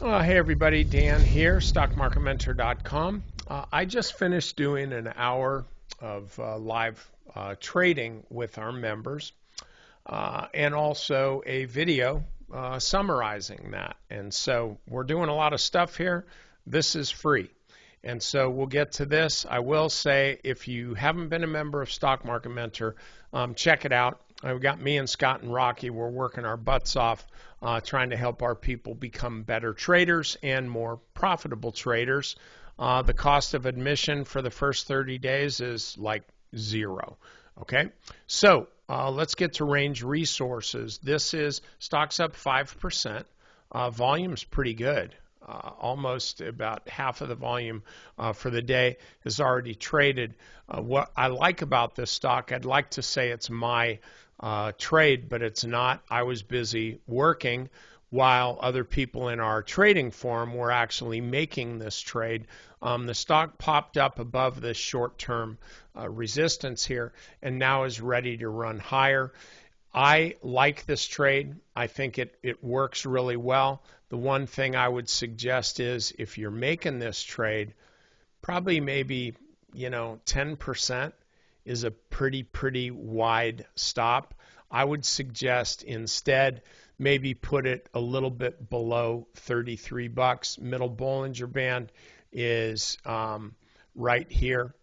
Hey everybody, Dan here, stockmarketmentor.com. I just finished doing an hour of live trading with our members and also a video summarizing that. And so we're doing a lot of stuff here. This is free. And so we'll get to this. I will say, if you haven't been a member of Stock Market Mentor, check it out. We've got me and Scott and Rocky. We're working our butts off trying to help our people become better traders and more profitable traders. The cost of admission for the first 30 days is like zero. Okay, so let's get to range resources. This is stocks up 5%. Volume's pretty good. Almost about half of the volume for the day is already traded. What I like about this stock, I'd like to say it's my trade, but it's not. I was busy working while other people in our trading forum were actually making this trade. The stock popped up above this short-term resistance here and now is ready to run higher. I like this trade. I think it works really well. The one thing I would suggest is if you're making this trade, probably maybe 10% is a pretty wide stop. I would suggest instead maybe put it a little bit below 33 bucks. Middle Bollinger Band is right here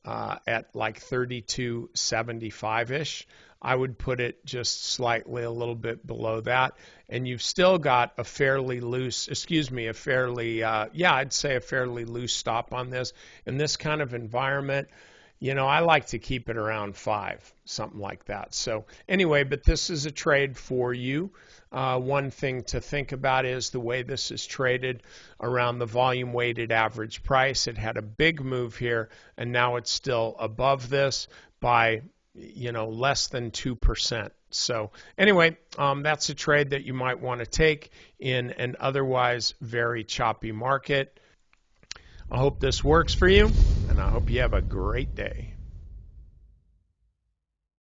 at like 32.75-ish. I would put it just slightly a little bit below that, and you've still got a fairly loose, I'd say a fairly loose stop on this. In this kind of environment, I like to keep it around 5, something like that. So anyway, but this is a trade for you. One thing to think about is the way this is traded around the volume weighted average price. It had a big move here, and now it's still above this by less than 2%. So anyway, that's a trade that you might want to take in an otherwise very choppy market. I hope this works for you, and I hope you have a great day.